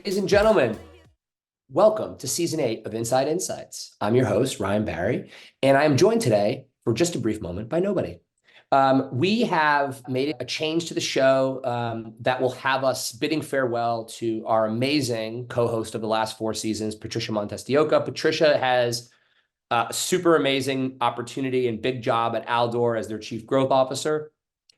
Ladies and gentlemen, welcome to season 8 of Inside Insights. I'm your host, Ryan Barry, and I am joined today for just a brief moment by nobody. We have made a change to the show that will have us bidding farewell to our amazing co-host of the last 4 seasons, Patricia Montestioca. Patricia has a super amazing opportunity and big job at Aldor as their Chief Growth Officer.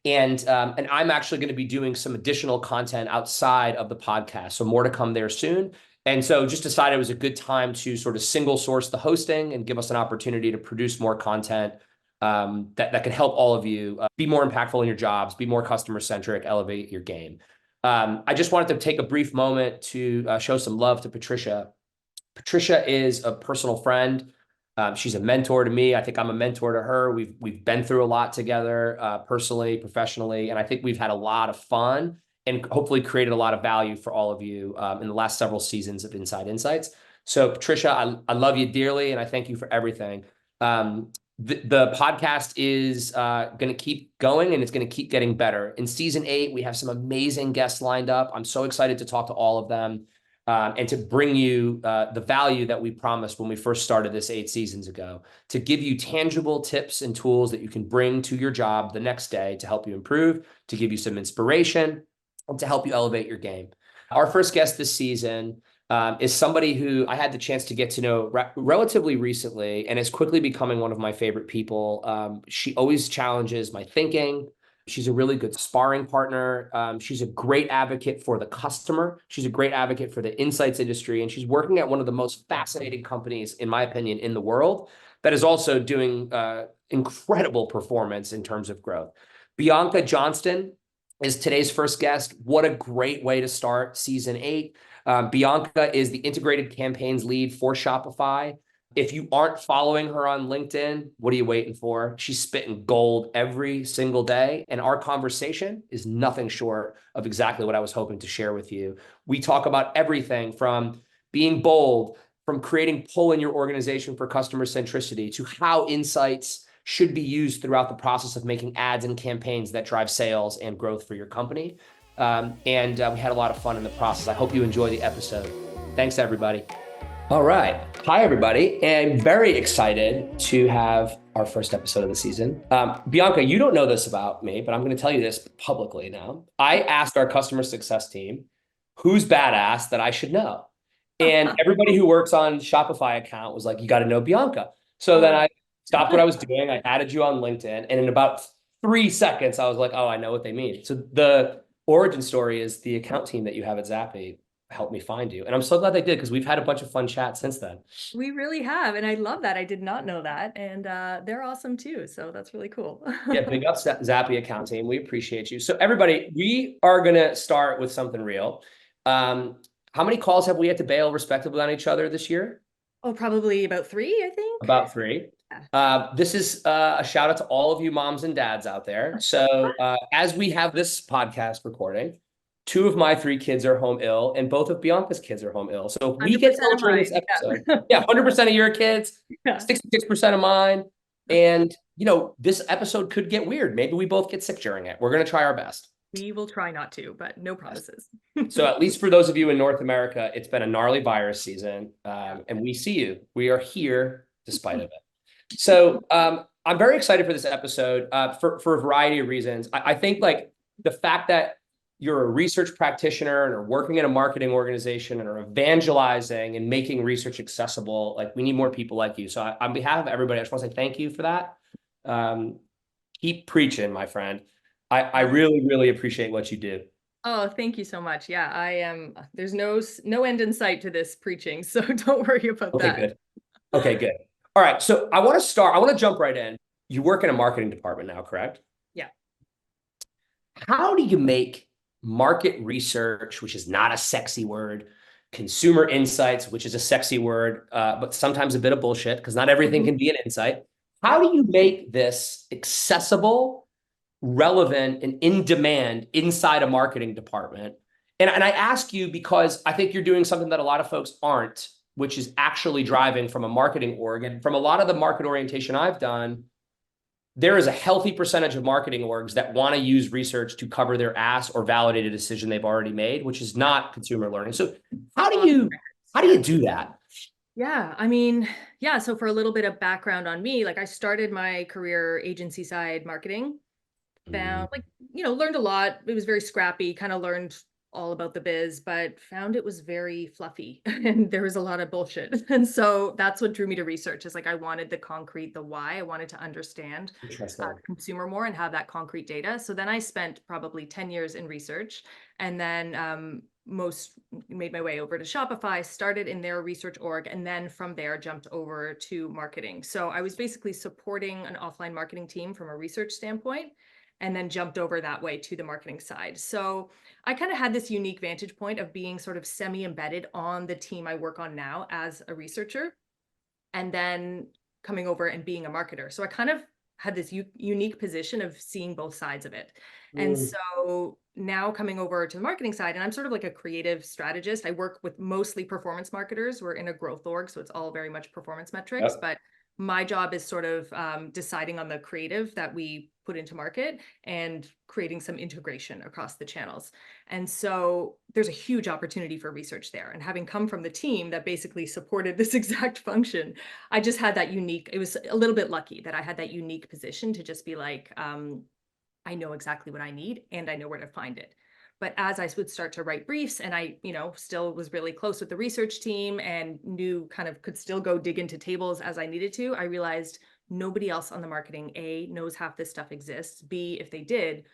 And I'm actually going to be doing some additional content outside of the podcast. So more to come there soon. And so just decided it was a good time to sort of single source the hosting and give us an opportunity to produce more content that can help all of you be more impactful in your jobs, be more customer centric, elevate your game. I just wanted to take a brief moment to show some love to Patricia. Patricia is a personal friend. She's a mentor to me. I think I'm a mentor to her. We've been through a lot together, personally, professionally, and I think we've had a lot of fun and hopefully created a lot of value for all of you in the last several seasons of Inside Insights. So Patricia, I love you dearly, and I thank you for everything. The podcast is going to keep going, and it's going to keep getting better. In season 8, we have some amazing guests lined up. I'm so excited to talk to all of them. And to bring you the value that we promised when we first started this 8 seasons ago, to give you tangible tips and tools that you can bring to your job the next day to help you improve, to give you some inspiration, and to help you elevate your game. Our first guest this season is somebody who I had the chance to get to know relatively recently and is quickly becoming one of my favorite people. She always challenges my thinking. She's a really good sparring partner. She's a great advocate for the customer. She's a great advocate for the insights industry. And she's working at one of the most fascinating companies, in my opinion, in the world that is also doing incredible performance in terms of growth. Bianca Johnston is today's first guest. What a great way to start season 8. Bianca is the integrated campaigns lead for Shopify. If you aren't following her on LinkedIn, what are you waiting for? She's spitting gold every single day. And our conversation is nothing short of exactly what I was hoping to share with you. We talk about everything from being bold, from creating pull in your organization for customer centricity, to how insights should be used throughout the process of making ads and campaigns that drive sales and growth for your company. We had a lot of fun in the process. I hope you enjoy the episode. Thanks, everybody. All right. Hi, everybody. And I'm very excited to have our first episode of the season. Bianca, you don't know this about me, but I'm going to tell you this publicly now. I asked our customer success team, who's badass that I should know? And everybody who works on Shopify account was like, you got to know Bianca. So then I stopped what I was doing. I added you on LinkedIn. And in about 3 seconds, I was like, oh, I know what they mean. So the origin story is the account team that you have at Zappy helped me find you. And I'm so glad they did, because we've had a bunch of fun chats since then. We really have. And I love that. I did not know that. And they're awesome too. So that's really cool. Yeah, big up Zappy account team. We appreciate you. So everybody, we are going to start with something real. How many calls have we had to bail respectively on each other this year? Oh, probably about 3, I think. About 3. This is a shout out to all of you moms and dads out there. So as we have this podcast recording, 2 of my 3 kids are home ill, and both of Bianca's kids are home ill. So if we get told during this episode, 100% of your kids, 66% of mine. And, this episode could get weird. Maybe we both get sick during it. We're going to try our best. We will try not to, but no promises. So at least for those of you in North America, it's been a gnarly virus season, and we see you. We are here despite of it. So I'm very excited for this episode for a variety of reasons. I think like the fact that you're a research practitioner and are working in a marketing organization and are evangelizing and making research accessible, like we need more people like you. So on behalf of everybody, I just want to say thank you for that. Keep preaching, my friend. I really, really appreciate what you do. Oh, thank you so much. Yeah, I am. There's no end in sight to this preaching, so don't worry about that. Good. Okay, good. All right. So I want to jump right in. You work in a marketing department now, correct? Yeah. How do you make market research, which is not a sexy word, consumer insights, which is a sexy word, but sometimes a bit of bullshit because not everything can be an insight. How do you make this accessible, relevant, and in demand inside a marketing department? And I ask you because I think you're doing something that a lot of folks aren't, which is actually driving from a marketing org. And from a lot of the market orientation I've done, there is a healthy percentage of marketing orgs that want to use research to cover their ass or validate a decision they've already made, which is not consumer learning. So how do you do that? Yeah, I mean, yeah. So for a little bit of background on me, like I started my career agency side marketing, found like, learned a lot. It was very scrappy, kind of learned all about the biz, but found it was very fluffy and there was a lot of bullshit. And so that's what drew me to research is like I wanted the concrete, the why. I wanted to understand Interesting. the consumer more and have that concrete data. So then I spent probably 10 years in research and then most made my way over to Shopify, started in their research org, and then from there jumped over to marketing. So I was basically supporting an offline marketing team from a research standpoint and then jumped over that way to the marketing side. So I kind of had this unique vantage point of being sort of semi-embedded on the team I work on now as a researcher, and then coming over and being a marketer. So I kind of had this unique position of seeing both sides of it. And so now coming over to the marketing side, and I'm sort of like a creative strategist. I work with mostly performance marketers. We're in a growth org, so it's all very much performance metrics, Yep. but my job is sort of deciding on the creative that we put into market and creating some integration across the channels. And so there's a huge opportunity for research there. And having come from the team that basically supported this exact function, I just had that unique, it was a little bit lucky that I had that unique position to just be like, I know exactly what I need and I know where to find it. But as I would start to write briefs and I, still was really close with the research team and knew kind of could still go dig into tables as I needed to, I realized nobody else on the marketing, A, knows half this stuff exists. B, if they did,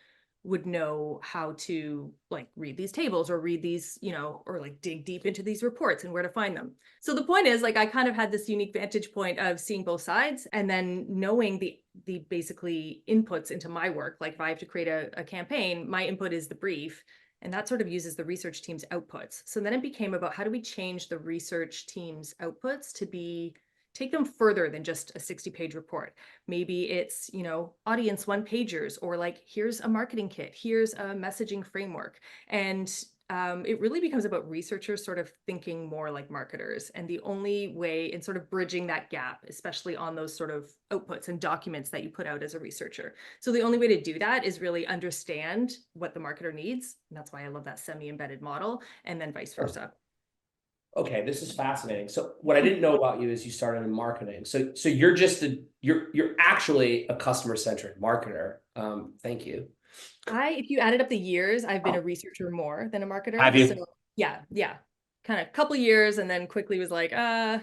would know how to like read these tables or read these, or like dig deep into these reports and where to find them. So the point is like, I kind of had this unique vantage point of seeing both sides and then knowing the basically inputs into my work. Like if I have to create a campaign, my input is the brief and that sort of uses the research team's outputs. So then it became about how do we change the research team's outputs to take them further than just a 60-page report. Maybe it's, audience one pagers or like, here's a marketing kit, here's a messaging framework. And it really becomes about researchers sort of thinking more like marketers. And the only way in sort of bridging that gap, especially on those sort of outputs and documents that you put out as a researcher. So the only way to do that is really understand what the marketer needs. And that's why I love that semi-embedded model and then vice versa. Okay, this is fascinating. So what I didn't know about you is you started in marketing. So you're you're actually a customer-centric marketer. Thank you. If you added up the years, I've been a researcher more than a marketer. Have you? So yeah. Kind of couple years and then quickly was like,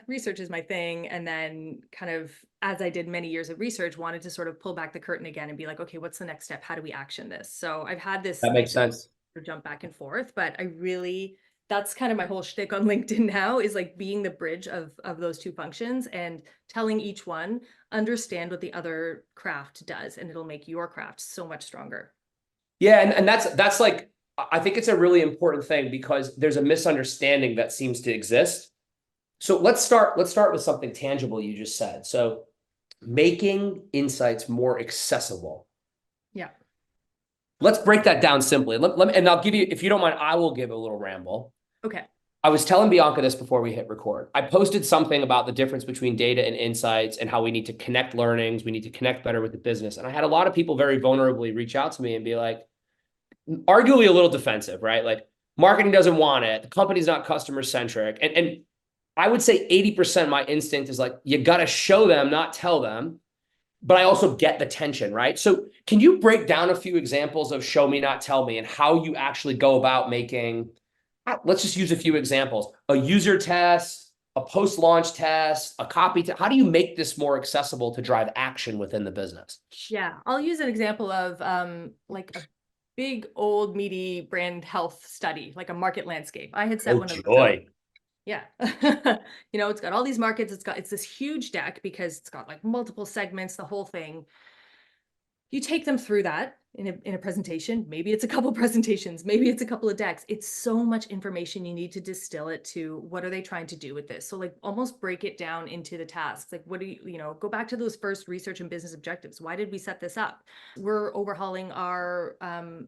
research is my thing. And then kind of as I did many years of research, wanted to sort of pull back the curtain again and be like, okay, what's the next step? How do we action this? So I've had this That makes sense. jump back and forth, but that's kind of my whole shtick on LinkedIn now is like being the bridge of those two functions and telling each one, understand what the other craft does, and it'll make your craft so much stronger. Yeah, and that's like, I think it's a really important thing because there's a misunderstanding that seems to exist. So let's start with something tangible you just said. So making insights more accessible. Yeah. Let's break that down simply. And I'll give you, if you don't mind, I will give a little ramble. Okay. I was telling Bianca this before we hit record. I posted something about the difference between data and insights and how we need to connect learnings. We need to connect better with the business. And I had a lot of people very vulnerably reach out to me and be like, arguably a little defensive, right? Like marketing doesn't want it. The company's not customer centric. And I would say 80% of my instinct is like, you got to show them, not tell them. But I also get the tension, right? So can you break down a few examples of show me, not tell me, and how you actually go about making, let's just use a few examples, a user test, a post-launch test, a copy test. How do you make this more accessible to drive action within the business? Yeah, I'll use an example of like a big old meaty brand health study, like a market landscape. I had set one of those up. Yeah. It's got all these markets. It's this huge deck because it's got like multiple segments, the whole thing. You take them through that in a presentation. Maybe it's a couple presentations, maybe it's a couple of decks. It's so much information. You need to distill it to what are they trying to do with this? So like almost break it down into the tasks. Like what do you go back to those first research and business objectives. Why did we set this up? We're overhauling our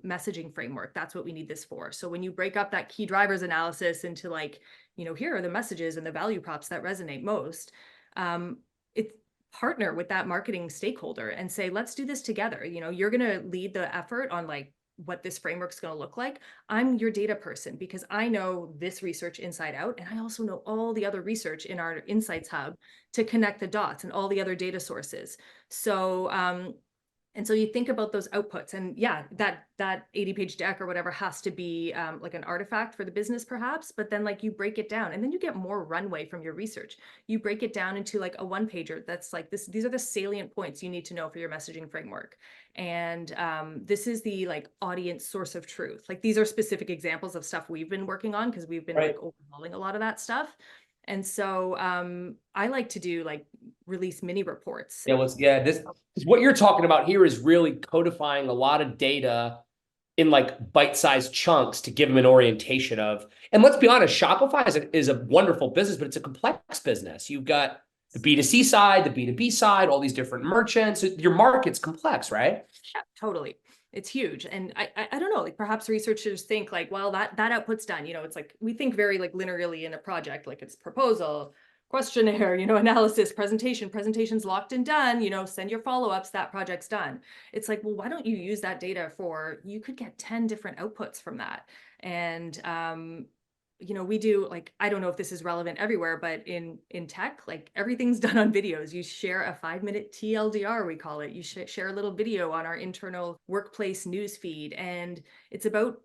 messaging framework. That's what we need this for. So when you break up that key drivers analysis into like, here are the messages and the value props that resonate most. It's partner with that marketing stakeholder and say, let's do this together. You're going to lead the effort on like what this framework's going to look like. I'm your data person because I know this research inside out. And I also know all the other research in our insights hub to connect the dots and all the other data sources. So, and so you think about those outputs, and yeah, that 80-page deck or whatever has to be like an artifact for the business perhaps, but then like you break it down and then you get more runway from your research. You break it down into like a one pager that's like this, these are the salient points you need to know for your messaging framework. And this is the like audience source of truth. Like these are specific examples of stuff we've been working on because we've been like overhauling a lot of that stuff. And so I like to do like release mini reports. This what you're talking about here is really codifying a lot of data in like bite-sized chunks to give them an orientation of. And let's be honest, Shopify is a wonderful business, but it's a complex business. You've got the B2C side, the B2B side, all these different merchants. Your market's complex, right? Yeah, totally. It's huge. And I don't know, like perhaps researchers think like, well, that output's done. It's like we think very like linearly in a project, like it's proposal, questionnaire, analysis, presentation's locked and done, send your follow-ups, that project's done. It's like, well, why don't you use that data you could get 10 different outputs from that. And we do like, I don't know if this is relevant everywhere, but in tech, like everything's done on videos. You share a 5-minute TLDR, we call it. You share a little video on our internal workplace news feed. And it's about,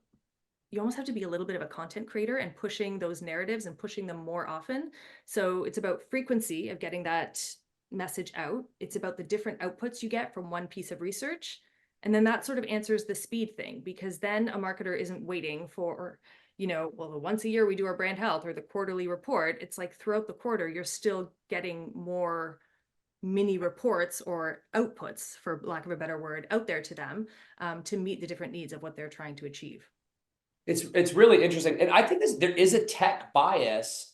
you almost have to be a little bit of a content creator and pushing those narratives and pushing them more often. So it's about frequency of getting that message out. It's about the different outputs you get from one piece of research. And then that sort of answers the speed thing, because then a marketer isn't waiting for, well, the once a year we do our brand health or the quarterly report. It's like throughout the quarter, you're still getting more mini reports or outputs, for lack of a better word, out there to them to meet the different needs of what they're trying to achieve. It's really interesting. And I think there is a tech bias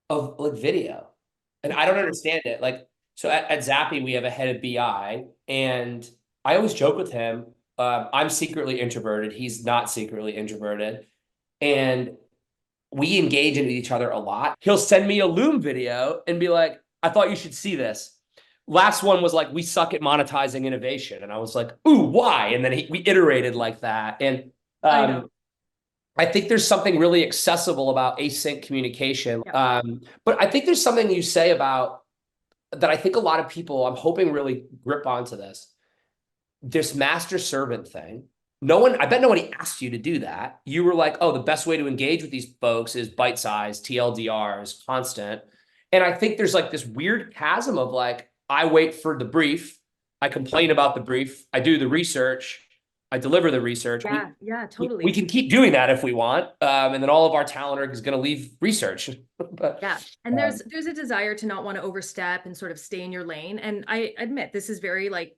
of like video. And I don't understand it. Like, so at Zappy, we have a head of BI, and I always joke with him. I'm secretly introverted. He's not secretly introverted. And we engage into each other a lot. He'll send me a Loom video and be like, I thought you should see this. Last one was like, we suck at monetizing innovation. And I was like, ooh, why? And then we iterated like that. And I think there's something really accessible about async communication. Yeah. But I think there's something you say about that I think a lot of people, I'm hoping, really grip onto this master servant thing. I bet nobody asked you to do that. You were like, oh, the best way to engage with these folks is bite-sized, TLDRs, constant. And I think there's like this weird chasm of like, I wait for the brief, I complain about the brief, I do the research, I deliver the research. Yeah, totally. We can keep doing that if we want. And then all of our talent is going to leave research. But, yeah. And there's a desire to not want to overstep and sort of stay in your lane. And I admit this is very like,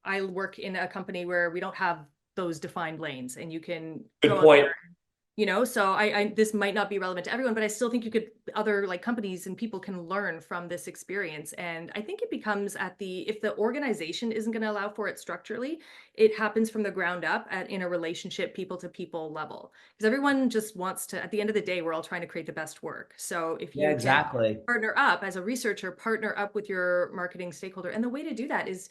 I work in a company where we don't have those defined lanes, and you can good point. So this might not be relevant to everyone, but I still think other like companies and people can learn from this experience. And I think it becomes if the organization isn't going to allow for it structurally, it happens from the ground up in a relationship, people to people level, because everyone just wants to, at the end of the day, we're all trying to create the best work. So if you exactly partner up as a researcher, partner up with your marketing stakeholder. And the way to do that is,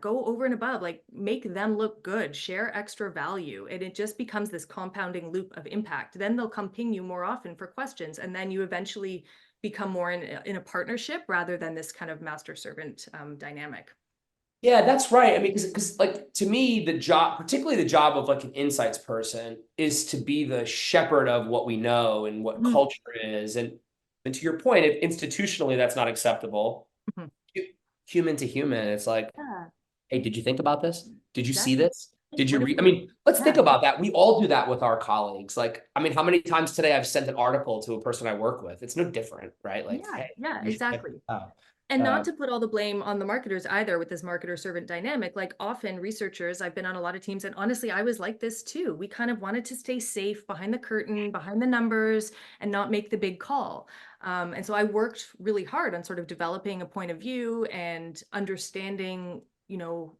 go over and above, like make them look good, share extra value. And it just becomes this compounding loop of impact. Then they'll come ping you more often for questions. And then you eventually become more in a partnership rather than this kind of master servant dynamic. Yeah, that's right. I mean, because like to me, the job, particularly the job of like an insights person, is to be the shepherd of what we know and what culture is. And to your point, if institutionally that's not acceptable, human to human, it's like, hey, did you think about this? Did you see this? Did you read? I mean, let's think about that. We all do that with our colleagues. Like, I mean, how many times today I've sent an article to a person I work with? It's no different, right? Like, yeah, exactly. And not to put all the blame on the marketers either with this marketer servant dynamic. Like often researchers, I've been on a lot of teams, and honestly, I was like this too. We kind of wanted to stay safe behind the curtain, behind the numbers, and not make the big call. And so I worked really hard on sort of developing a point of view and understanding,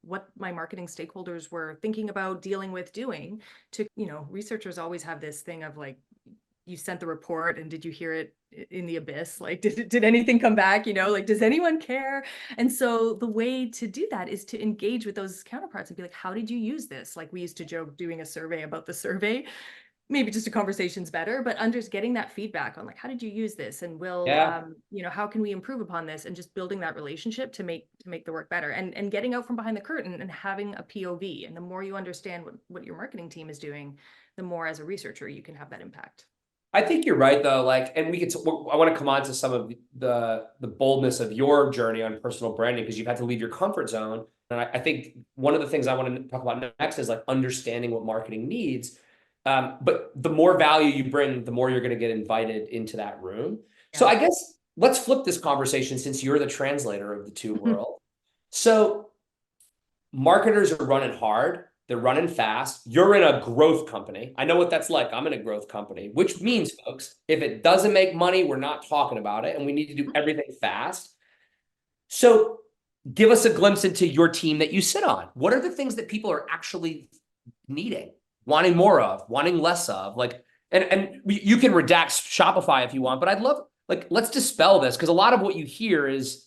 what my marketing stakeholders were thinking about, dealing with, doing. Researchers always have this thing of like, you sent the report and did you hear it in the abyss. Like, did anything come back? Like, does anyone care? And so the way to do that is to engage with those counterparts and be like, how did you use this? Like, we used to joke doing a survey about the survey. Maybe just a conversation's better, but getting that feedback on like, how did you use this? And Yeah. how can we improve upon this? And just building that relationship to make the work better, and getting out from behind the curtain and having a POV. And the more you understand what your marketing team is doing, the more as a researcher you can have that impact. I think you're right though. Like, and I want to come on to some of the boldness of your journey on personal branding, because you've had to leave your comfort zone. And I think one of the things I want to talk about next is like understanding what marketing needs. But the more value you bring, the more you're going to get invited into that room. So Yeah. I guess let's flip this conversation, since you're the translator of the two worlds. So marketers are running hard. They're running fast. You're in a growth company. I know what that's like. I'm in a growth company, which means, folks, if it doesn't make money, we're not talking about it, and we need to do everything fast. So give us a glimpse into your team that you sit on. What are the things that people are actually needing, wanting more of, wanting less of? Like, and you can redact Shopify if you want, but I'd love, like, let's dispel this, because a lot of what you hear is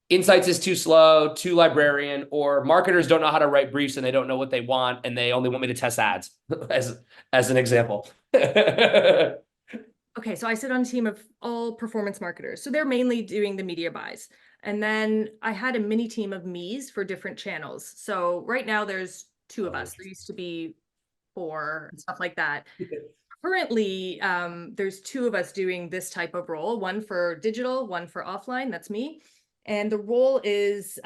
insights is too slow, too librarian, or marketers don't know how to write briefs and they don't know what they want and they only want me to test ads, as an example. Okay, so I sit on a team of all performance marketers. So they're mainly doing the media buys. And then I had a mini team of me's for different channels. So right now there's two of us. There used to be four and stuff like that. Currently, there's two of us doing this type of role, one for digital, one for offline. That's me. And the role is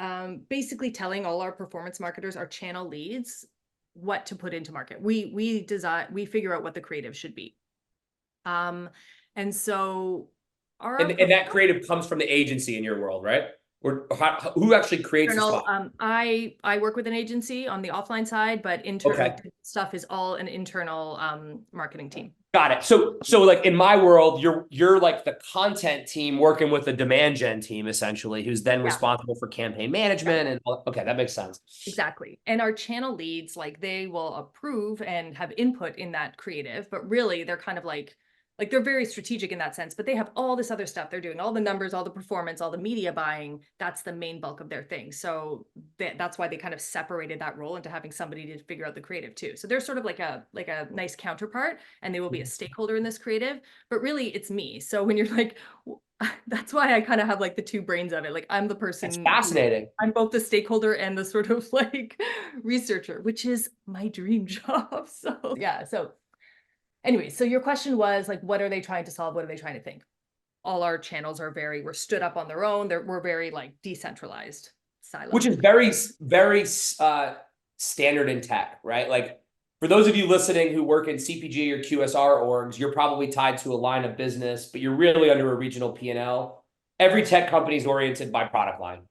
basically telling all our performance marketers, our channel leads, what to put into market. We figure out what the creative should be. And so and that creative comes from the agency in your world, right? Or who actually creates the spot? I work with an agency on the offline side, but like, stuff is all an internal marketing team. Got it. So like in my world, you're like the content team working with the demand gen team, essentially, who's then responsible for campaign management. And okay, that makes sense. Exactly. And our channel leads, like, they will approve and have input in that creative, but really they're kind of like they're very strategic in that sense, but they have all this other stuff they're doing, all the numbers, all the performance, all the media buying. That's the main bulk of their thing. So that's why they kind of separated that role into having somebody to figure out the creative too. So they're sort of like a nice counterpart, and they will be a stakeholder in this creative, but really it's me. So when you're like, that's why I kind of have like the two brains of it. Like, I'm the person. It's fascinating. I'm both the stakeholder and the sort of like researcher, which is my dream job. So yeah. So anyway, so your question was like, what are they trying to solve? What are they trying to think? All our channels we're stood up on their own. We're very like decentralized, siloed. Which is very, very standard in tech, right? Like, for those of you listening who work in CPG or QSR orgs, you're probably tied to a line of business, but you're really under a regional P&L. Every tech company is oriented by product line.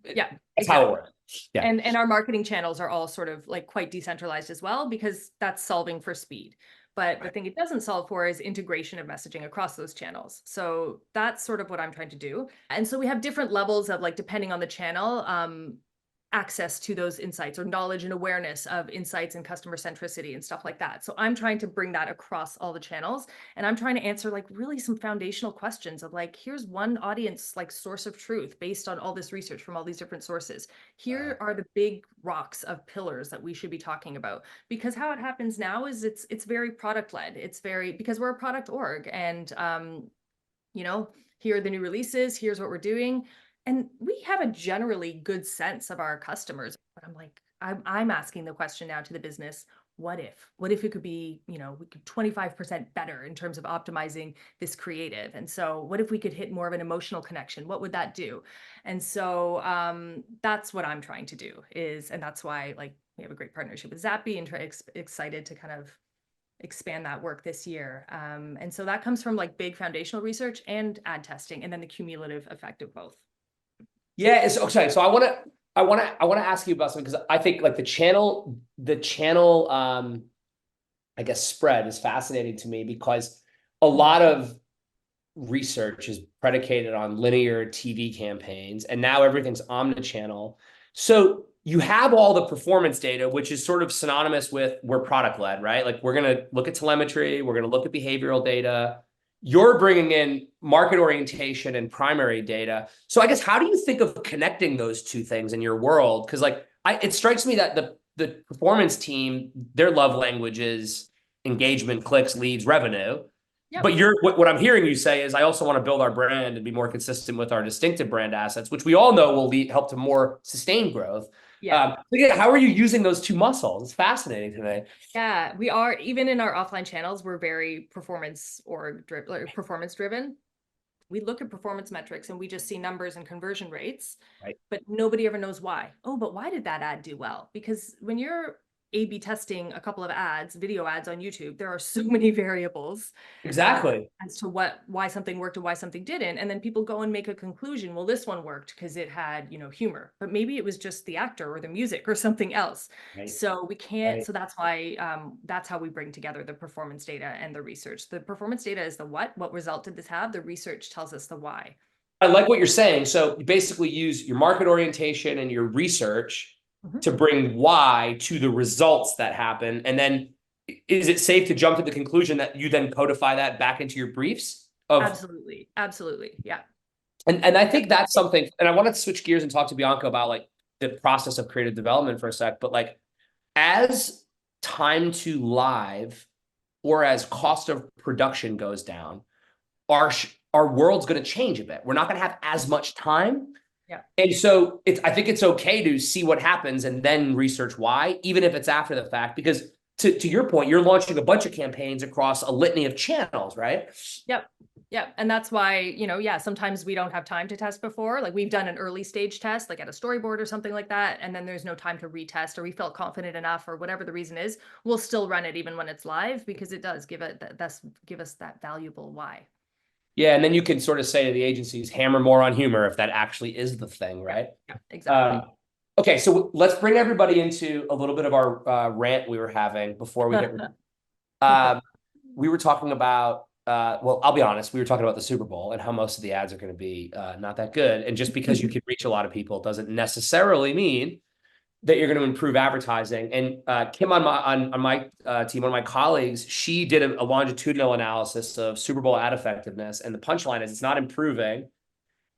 Yeah, that's how it works. Yeah. And our marketing channels are all sort of like quite decentralized as well, because that's solving for speed. But the thing it doesn't solve for is integration of messaging across those channels. So that's sort of what I'm trying to do. And so we have different levels of, like, depending on the channel, access to those insights, or knowledge and awareness of insights and customer centricity and stuff like that. So I'm trying to bring that across all the channels, and I'm trying to answer like really some foundational questions of like, here's one audience like source of truth based on all this research from all these different sources. Here are the big rocks of pillars that we should be talking about, because how it happens now is it's very product led. It's very, because we're a product org, and here are the new releases, here's what we're doing. And we have a generally good sense of our customers, but I'm like, I'm asking the question now to the business, what if it could be, we could 25% better in terms of optimizing this creative? And so what if we could hit more of an emotional connection? What would that do? And so that's what I'm trying to do and that's why, like, we have a great partnership with Zappy, and excited to kind of expand that work this year. And so that comes from like big foundational research and ad testing, and then the cumulative effect of both. Yeah, it's okay. So I want to ask you about something, because I think like the channel I guess spread is fascinating to me, because a lot of research is predicated on linear TV campaigns, and now everything's omnichannel. So you have all the performance data, which is sort of synonymous with we're product led, right? Like, we're going to look at telemetry, we're going to look at behavioral data. you're bringing in market orientation and primary data. So I guess how do you think of connecting those two things in your world? Because like it strikes me that the performance team, their love language is engagement, clicks, leads, revenue. Yep. But what I'm hearing you say is I also want to build our brand and be more consistent with our distinctive brand assets, which we all know will help to more sustained growth. Yeah. Yeah, how are you using those two muscles? It's fascinating to me. Yeah, we are, even in our offline channels, we're very performance driven. We look at performance metrics and we just see numbers and conversion rates, Right. but nobody ever knows why. Oh, but why did that ad do well? Because when you're A/B testing a couple of ads, video ads on YouTube, there are so many variables Exactly. as to why something worked and why something didn't. And then people go and make a conclusion. Well, this one worked because it had, humor, but maybe it was just the actor or the music or something else. Right. So we can't, Right. so that's why that's how we bring together the performance data and the research. The performance data is the what result did this have? The research tells us the why. I like what you're saying. So you basically use your market orientation and your research to bring why to the results that happen. And then is it safe to jump to the conclusion that you then codify that back into your briefs of Absolutely. Absolutely. Yeah. and I think that's something, and I want to switch gears and talk to Bianca about like the process of creative development for a sec, but like as time to live or as cost of production goes down, our world's going to change a bit. We're not going to have as much time. Yeah. And so I think it's okay to see what happens and then research why, even if it's after the fact, because to your point, you're launching a bunch of campaigns across a litany of channels, right? Yep. Yep. And that's why, yeah, sometimes we don't have time to test before. Like we've done an early stage test, like at a storyboard or something like that. And then there's no time to retest, or we felt confident enough, or whatever the reason is. We'll still run it even when it's live, because it does give us that valuable why. Yeah. And then you can sort of say to the agencies, hammer more on humor if that actually is the thing, right? Yeah, exactly. Okay. So let's bring everybody into a little bit of our rant we were having before we hit. We were talking about, well, I'll be honest, we were talking about the Super Bowl and how most of the ads are going to be not that good. And just because you can reach a lot of people doesn't necessarily mean that you're going to improve advertising. And Kim on my team, one of my colleagues, she did a longitudinal analysis of Super Bowl ad effectiveness, and the punchline is it's not improving,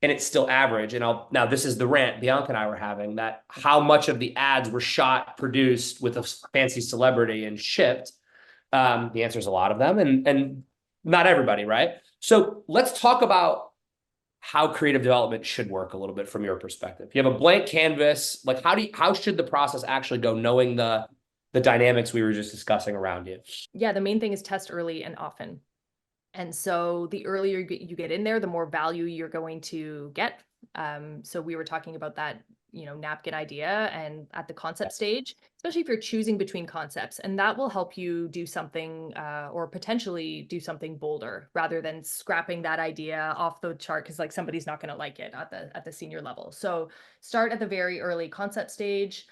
and it's still average. And now this is the rant Bianca and I were having, that how much of the ads were shot, produced with a fancy celebrity and shipped. The answer is a lot of them, and not everybody, right? So let's talk about how creative development should work a little bit from your perspective. You have a blank canvas. Like how should the process actually go, knowing the dynamics we were just discussing around you? Yeah, the main thing is test early and often. And so the earlier you get in there, the more value you're going to get. So we were talking about that, napkin idea, and at the concept stage, especially if you're choosing between concepts, and that will help you do something or potentially do something bolder rather than scrapping that idea off the chart because like somebody's not going to like it at the senior level. So start at the very early concept stage,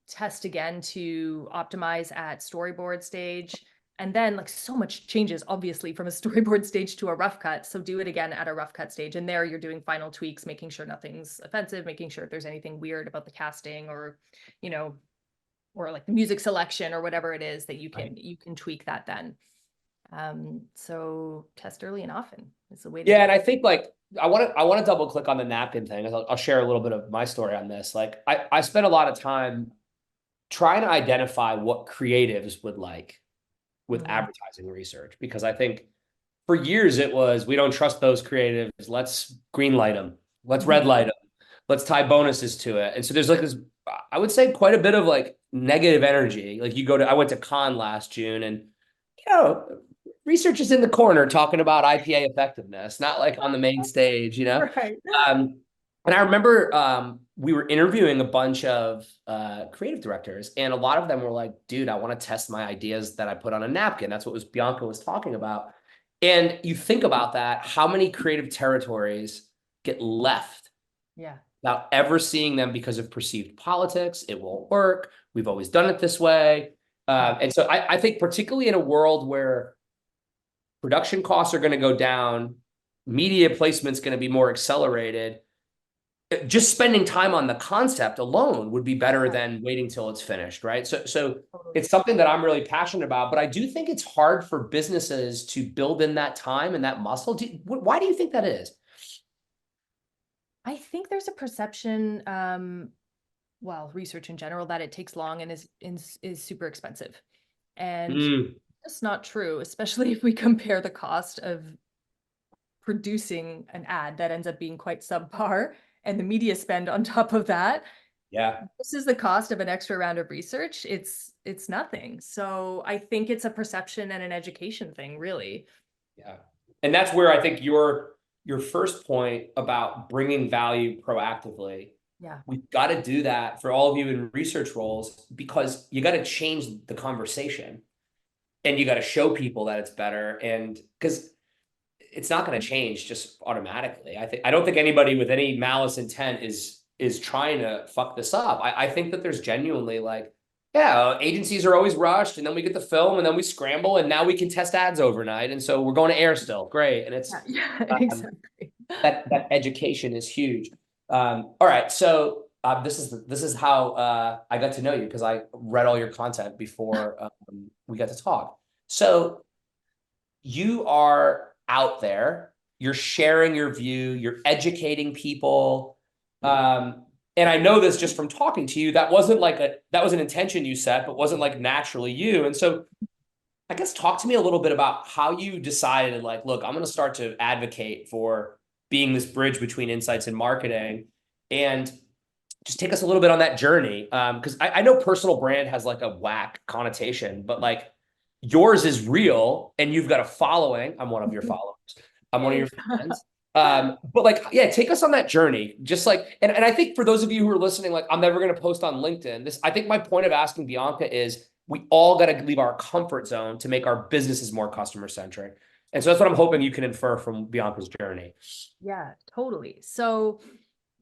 test again to optimize at storyboard stage. And then like so much changes obviously from a storyboard stage to a rough cut. So do it again at a rough cut stage. And there you're doing final tweaks, making sure nothing's offensive, making sure if there's anything weird about the casting or, or like the music selection or whatever it is that you can tweak that then. So test early and often is the way to Yeah, and I think like I want to double click on the napkin thing. I'll share a little bit of my story on this. Like I spent a lot of time trying to identify what creatives would like with advertising research, because I think for years it was, we don't trust those creatives. Let's green light them. Let's red light them. Let's tie bonuses to it. And so there's like this, I would say quite a bit of like negative energy. Like I went to Cannes last June, and research is in the corner talking about IPA effectiveness, not like on the main stage, Right. And I remember we were interviewing a bunch of creative directors, and a lot of them were like, dude, I want to test my ideas that I put on a napkin. That's what Bianca was talking about. And you think about that, how many creative territories get left without ever seeing them because of perceived politics? It won't work. We've always done it this way. And so I think particularly in a world where production costs are going to go down, media placement's going to be more accelerated, just spending time on the concept alone would be better than waiting till it's finished, right? So it's something that I'm really passionate about, but I do think it's hard for businesses to build in that time and that muscle. Why do you think that is? I think there's a perception, well, research in general, that it takes long and is super expensive. And Mm, that's not true, especially if we compare the cost of producing an ad that ends up being quite subpar and the media spend on top of that. yeah. This is the cost of an extra round of research. It's nothing. So I think it's a perception and an education thing, really. Yeah. And that's where I think your first point about bringing value proactively, Yeah. we've got to do that for all of you in research roles because you got to change the conversation and you got to show people that it's better. And because it's not going to change just automatically. I don't think anybody with any malice intent is trying to fuck this up. I think that there's genuinely like, yeah, agencies are always rushed, and then we get the film, and then we scramble, and now we can test ads overnight, and so we're going to air still, great, and it's Yeah, um, exactly. that education is huge. All right, so this is how I got to know you because I read all your content before we got to talk. So you are out there, you're sharing your view, you're educating people. And I know this just from talking to you, that was an intention you set, but wasn't like naturally you. And so I guess talk to me a little bit about how you decided, like, look, I'm going to start to advocate for being this bridge between insights and marketing. And just take us a little bit on that journey. Because I know personal brand has like a whack connotation, but like yours is real and you've got a following. I'm one of your followers. I'm one of your Thanks. fans. But like, yeah, take us on that journey. Just like, and I think for those of you who are listening, like, I'm never going to post on LinkedIn. I think my point of asking Bianca is we all got to leave our comfort zone to make our businesses more customer centric. And so that's what I'm hoping you can infer from Bianca's journey. Yeah, totally. So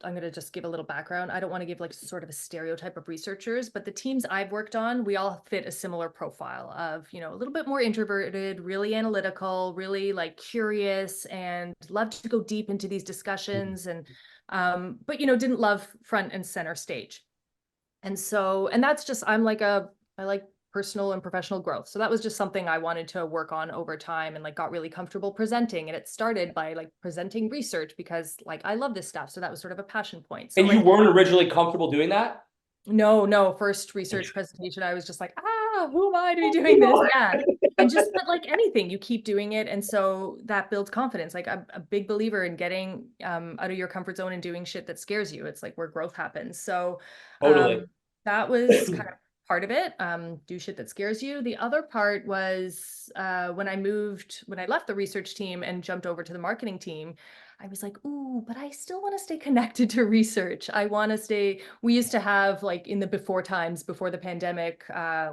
I'm going to just give a little background. I don't want to give like sort of a stereotype of researchers, but the teams I've worked on, we all fit a similar profile of, a little bit more introverted, really analytical, really like curious and loved to go deep into these discussions and but didn't love front and center stage. And that's just I like personal and professional growth. So that was just something I wanted to work on over time and like got really comfortable presenting. And it started by like presenting research because like I love this stuff. So that was sort of a passion point. So And you like weren't originally comfortable doing that? no, first research presentation, I was just like, who am I to be doing this? Yeah. And just but like anything, you keep doing it. And so that builds confidence. Like I'm a big believer in getting out of your comfort zone and doing shit that scares you. It's like where growth happens. So Totally. that was kind of part of it. Do shit that scares you. The other part was when I left the research team and jumped over to the marketing team, I was like, ooh, but I still want to stay connected to research. I want to stay. We used to have like in the before times, before the pandemic,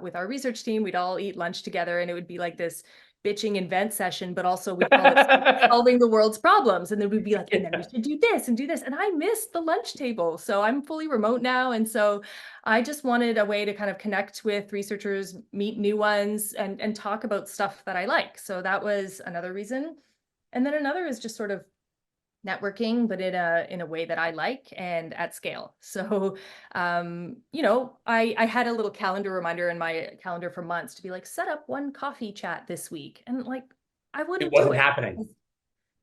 with our research team, we'd all eat lunch together and it would be like this bitching and vent session, but also we call it solving the world's problems. And then we'd be like, and then we should do this and do this. And I missed the lunch table. So I'm fully remote now. And so I just wanted a way to kind of connect with researchers, meet new ones and talk about stuff that I like. So that was another reason. And then another is just sort of networking, but in a way that I like and at scale. So, I had a little calendar reminder in my calendar for months to be like, set up one coffee chat this week. And like, I It wouldn't do wasn't it. happening.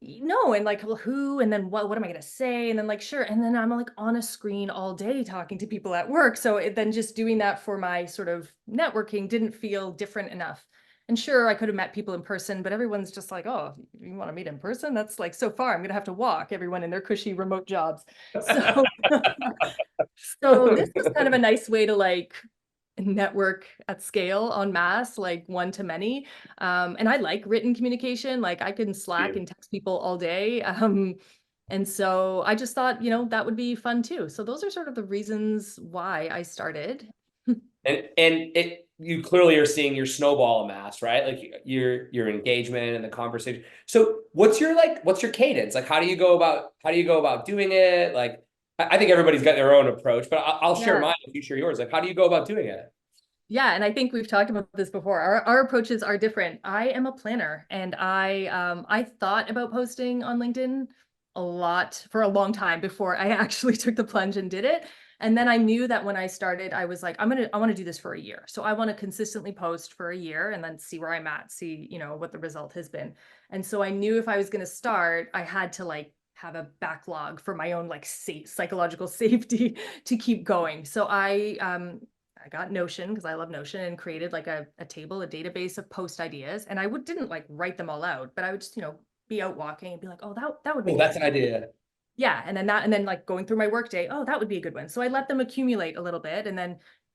No, and like, well, who, and then what am I going to say? And then like, sure. And then I'm like on a screen all day talking to people at work. So then just doing that for my sort of networking didn't feel different enough. And sure, I could have met people in person, but everyone's just like, oh, you want to meet in person? That's like so far, I'm going to have to walk everyone in their cushy remote jobs. So, so this was kind of a nice way to like network at scale en masse, like one to many. And I like written communication. Like I can Slack and text people all day. And so I just thought, that would be fun too. So those are sort of the reasons why I started. And you clearly are seeing your snowball amass, right? Like your engagement and the conversation. So what's your cadence? Like how do you go about doing it? Like I think everybody's got their own approach, but I'll share Yeah. mine if you share yours. Like how do you go about doing it? Yeah, and I think we've talked about this before. Our approaches are different. I am a planner, and I thought about posting on LinkedIn a lot for a long time before I actually took the plunge and did it. And then I knew that when I started, I was like, I want to do this for a year. So I want to consistently post for a year and then see where I'm at, see, what the result has been. And so I knew if I was going to start, I had to like have a backlog for my own like psychological safety to keep going. So I got Notion because I love Notion and created like a table, a database of post ideas. And I didn't like write them all out, but I would just, be out walking and be like, oh, that would be Oh, good. that's an idea. Yeah. And then like going through my workday, oh, that would be a good one. So I let them accumulate a little bit. And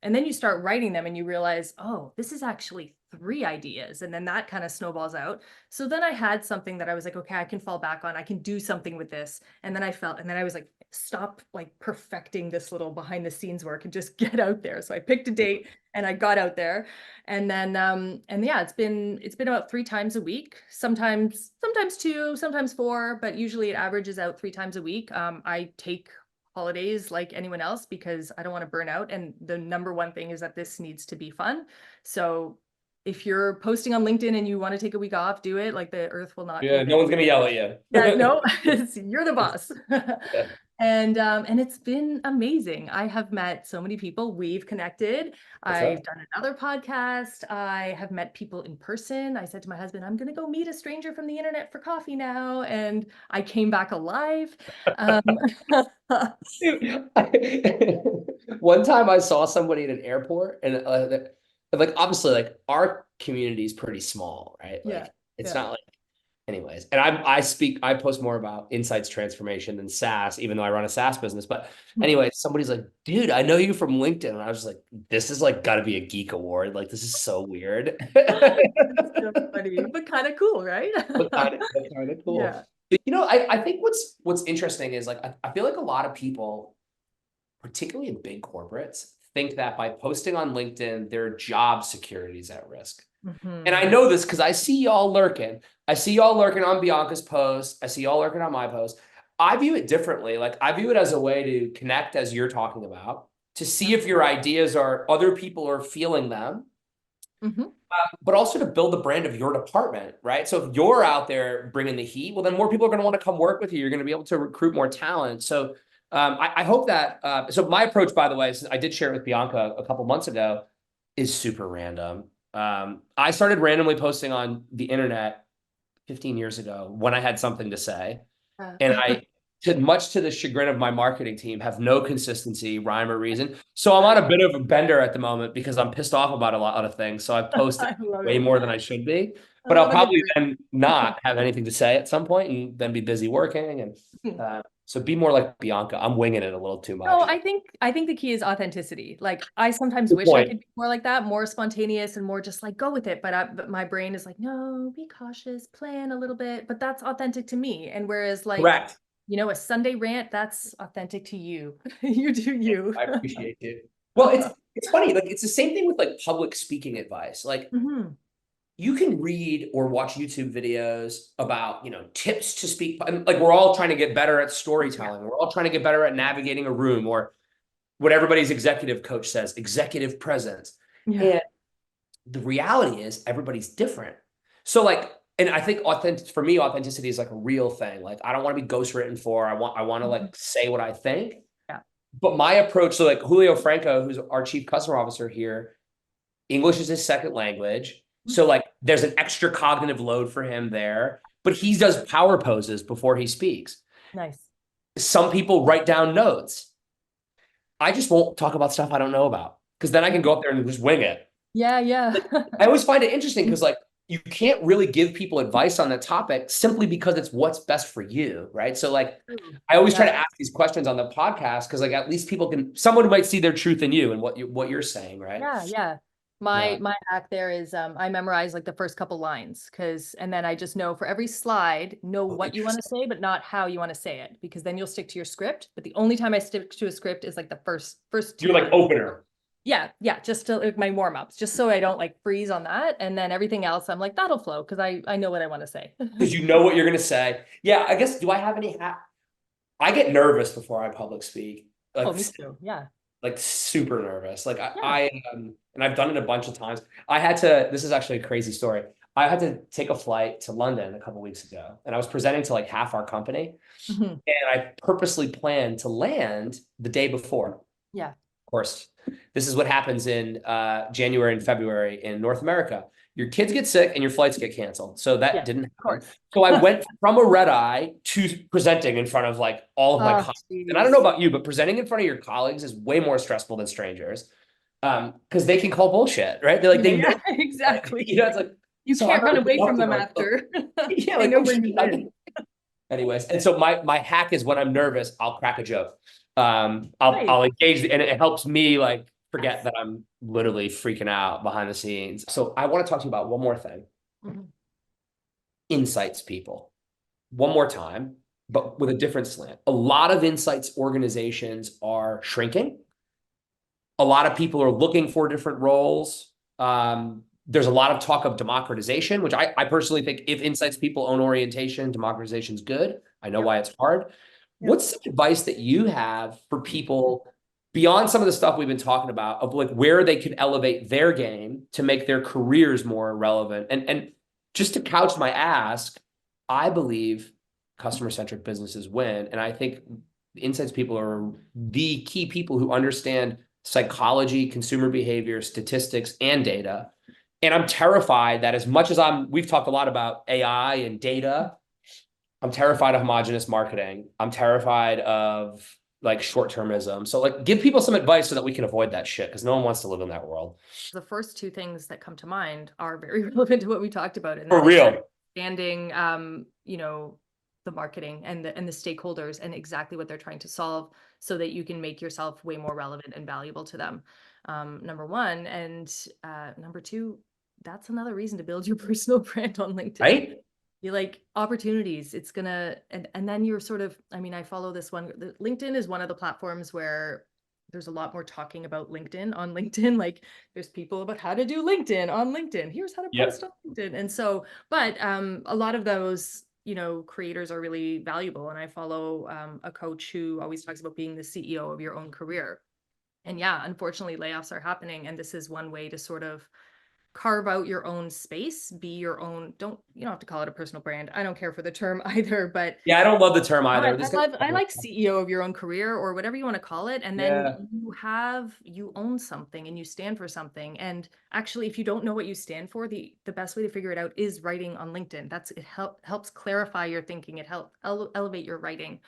then you start writing them and you realize, oh, this is actually 3 ideas. And then that kind of snowballs out. So then I had something that I was like, okay, I can fall back on. I can do something with this. And then I was like, stop like perfecting this little behind the scenes work and just get out there. So I picked a date and I got out there. And then and yeah, it's been about 3 times a week, sometimes 2, sometimes 4, but usually it averages out 3 times a week. I take holidays like anyone else because I don't want to burn out. And the number one thing is that this needs to be fun. So if you're posting on LinkedIn and you want to take a week off, do it. Like the earth will not. Yeah, no one's gonna yell at you. Yeah, no, you're the boss. Yeah. And it's been amazing. I have met so many people. We've connected. What's I've up? done another podcast. I have met people in person. I said to my husband, I'm going to go meet a stranger from the internet for coffee now. And I came back alive. Um, Dude, one time I saw somebody at an airport and like obviously like our community is pretty small, right? yeah. Like it's Yeah. not like anyways. And I post more about insights transformation than SaaS, even though I run a SaaS business. But anyway, somebody's like, dude, I know you from LinkedIn. And I was just like, this is like gotta be a geek award. Like this is so weird. It's so funny, but kind of cool, right? But kind of cool. Yeah. But, I think what's interesting is like I feel like a lot of people, particularly in big corporates, think that by posting on LinkedIn, their job security is at risk. And I Mhm. know this because I see y'all lurking. I see y'all lurking on Bianca's post. I see y'all lurking on my post. I view it differently. Like I view it as a way to connect, as you're talking about, to see if your ideas are other people are feeling them, Mhm. but also to build the brand of your department, right? So if you're out there bringing the heat, well, then more people are going to want to come work with you. You're going to be able to recruit more talent. So I hope that. So my approach, by the way, since I did share it with Bianca a couple months ago, is super random. I started randomly posting on the internet 15 years ago when I had something to say. And I, much to the chagrin of my marketing team, have no consistency, rhyme, or reason. So I'm on a bit of a bender at the moment because I'm pissed off about a lot of things. So I've posted I love way it. more than I should be. I But I'll love a good probably then not have anything to say at some point and then be busy working. And break. so be more like Bianca. I'm winging it a little too No, much. I think the key is authenticity. Like I sometimes Good wish I point. could be more like that, more spontaneous and more just like go with it. But my brain is like, no, be cautious, plan a little bit. But that's authentic to me. And whereas like, Correct. a Sunday rant, that's authentic to you. You do you. I appreciate it. Well, it's funny. Like it's the same thing with like public speaking advice. Like Mhm. you can read or watch YouTube videos about, tips to speak. And like we're all trying to get better at Yeah. storytelling. We're all trying to get better at navigating a room or what everybody's executive coach says, executive presence. Yeah. And the reality is everybody's different. So like, and I think for me, authenticity is like a real thing. Like I don't want to be ghostwritten for. I want to Mhm. like say what I think. Yeah. But my approach, so like Julio Franco, who's our chief customer officer here, English is his second language. So like there's an extra cognitive load for him there, but he does power poses before he speaks. Nice. Some people write down notes. I just won't talk about stuff I don't know about because then I can go up there and just wing it. Yeah, yeah. Like, I always find it interesting because like you can't really give people advice on that topic simply because it's what's best for you, right? So like True. I always try Yeah. to ask these questions on the podcast because like at least someone might see their truth in you and what you're saying, right? Yeah, yeah. My hack there is I memorize like the first couple lines and then I just know for every slide, know Oh, what you want to interesting. say, but not how you want to say it, because then you'll stick to your script. But the only time I stick to a script is like the first two You're like lines. opener. Yeah, yeah, just to like my warm-ups, just so I don't like freeze on that. And then everything else, I'm like, that'll flow because I know what I want to say. Because you know what you're gonna say. Yeah, I guess. Do I have any? I get nervous before I public speak, Oh, like me too. Yeah. like super nervous. Like Yeah. and I've done it a bunch of times. I had to. This is actually a crazy story. I had to take a flight to London a couple weeks ago, and I was presenting to like half our company, Mhm. and I purposely planned to land the day before. Yeah. Of course, this is what happens in January and February in North America. Your kids get sick and your flights get canceled. So that Yeah, didn't of happen. course. So I went from a red eye to presenting in front of like all of my Oh, colleagues. And I don't know geez. about you, but presenting in front of your colleagues is way more stressful than strangers. Because they can call bullshit, right? They're like, Yeah, they know, yeah, exactly. it's like, You so I'm can't run not away good enough from to them go, oh, after. yeah, They like, know oh where shit, you've I been. can. Anyways, and so my hack is when I'm nervous, I'll crack a joke. Right. I'll engage, and it helps me like forget Yes. that I'm literally freaking out behind the scenes. So I want to talk to you about one more thing. Mhm. Insights people. One more time, but with a different slant. A lot of insights organizations are shrinking. A lot of people are looking for different roles. There's a lot of talk of democratization, which I personally think if insights people own orientation, democratization is good. I know Yep. why it's hard. Yep. What's some advice that you have for people beyond some of the stuff we've been talking about of like where they can elevate their game to make their careers more relevant? And just to couch my ask, I believe customer-centric businesses win. And I think insights people are the key people who understand psychology, consumer behavior, statistics, and data. And I'm terrified that as much as we've talked a lot about AI and data, I'm terrified of homogenous marketing. I'm terrified of like short-termism. So like give people some advice so that we can avoid that shit because no one wants to live in that world. The first two things that come to mind are very relevant to what we talked about, and For that is real. understanding, the marketing and the stakeholders and exactly what they're trying to solve, so that you can make yourself way more relevant and valuable to them. Number one, and number two, that's another reason to build your personal brand on LinkedIn. Right? You like opportunities. It's gonna, and then you're sort of, I follow this one. LinkedIn is one of the platforms where there's a lot more talking about LinkedIn on LinkedIn. Like there's people about how to do LinkedIn on LinkedIn. Here's how to Yep. post on LinkedIn. And so, but a lot of those, creators are really valuable. And I follow a coach who always talks about being the CEO of your own career. And yeah, unfortunately, layoffs are happening. And this is one way to sort of carve out your own space, be your own, you don't have to call it a personal brand. I don't care for the term either, but Yeah, I don't love the term either. but This I like CEO of your own career or whatever you want to call it. And then yeah. you own something and you stand for something. And actually, if you don't know what you stand for, the best way to figure it out is writing on LinkedIn. Helps clarify your thinking. It helps elevate your writing,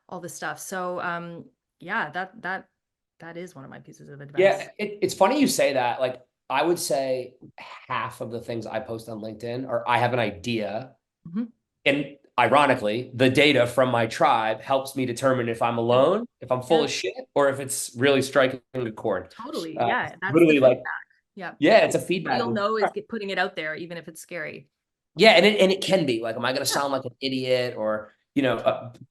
all this stuff. So yeah, that is one of my pieces of advice. Yeah, it's funny you say that. Like, I would say half of the things I post on LinkedIn are I have an idea. Mhm. And ironically, the data from my tribe helps me determine if I'm Yeah. alone, if I'm full Yeah, of shit, or if it's really striking a chord. totally. Yeah, that's the Literally, like, feedback. Yeah. yeah, it's a How feedback you'll loop. know is putting it out there, even if it's scary. Yeah, and it can be like, am I going to Yeah. sound like an idiot? Or,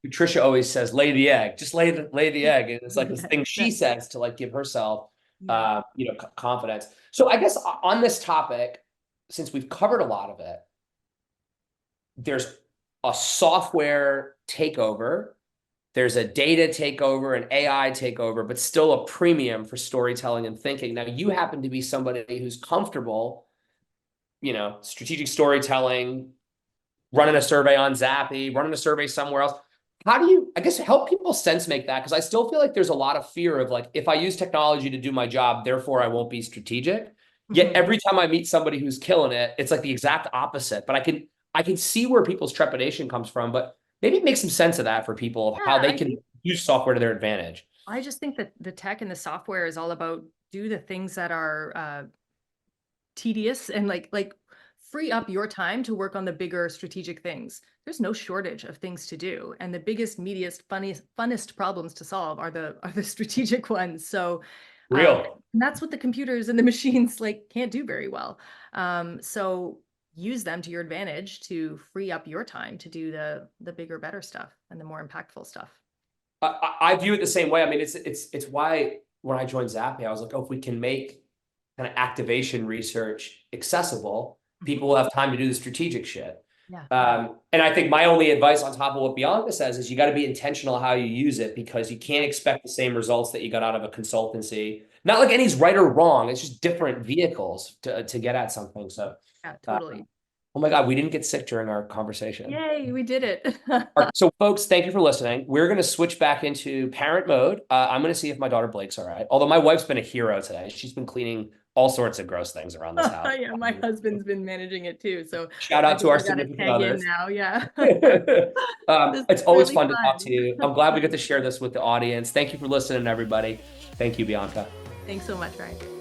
Patricia always says, lay the egg, just lay the egg. And it's like this thing she says to like give herself, Yeah. confidence. So I guess on this topic, since we've covered a lot of it, there's a software takeover, there's a data takeover, an AI takeover, but still a premium for storytelling and thinking. Now, you happen to be somebody who's comfortable, strategic storytelling, running a survey on Zappy, running a survey somewhere else. How do you, I guess, help people sense make that? Because I still feel like there's a lot of fear of like, if I use technology to do my job, therefore I won't be strategic. Yet Mhm. every time I meet somebody who's killing it, it's like the exact opposite. But I can see where people's trepidation comes from, but maybe make some sense of that for people of how Yeah, they can use software to their advantage. I just think that the tech and the software is all about do the things that are tedious and like free up your time to work on the bigger strategic things. There's no shortage of things to do, and the biggest, meatiest, funniest, funnest problems to solve are the strategic ones. So Real. and that's what the computers and the machines like can't do very well. So use them to your advantage to free up your time to do the bigger, better stuff and the more impactful stuff. I view it the same way. I mean, it's why when I joined Zappy, I was like, oh, if we can make kind of activation research accessible, Mhm. people will have time to do the strategic shit. Yeah. And I think my only advice on top of what Bianca says is you got to be intentional how you use it because you can't expect the same results that you got out of a consultancy. Not like any's right or wrong. It's just different vehicles to get at something. So Yeah, uh, totally. Oh my God, we didn't get sick during our conversation. Yay, we did it. All right, so folks, thank you for listening. We're going to switch back into parent mode. I'm going to see if my daughter Blake's all right. Although my wife's been a hero today. She's been cleaning all sorts of gross things around this house. Yeah, my husband's been managing it too. So Shout I out to think our I got to significant tag in others. now. Yeah. This is It's always really fun to talk fun. to you. I'm glad we get to share this with the audience. Thank you for listening, everybody. Thank you, Bianca. Thanks so much, Ryan.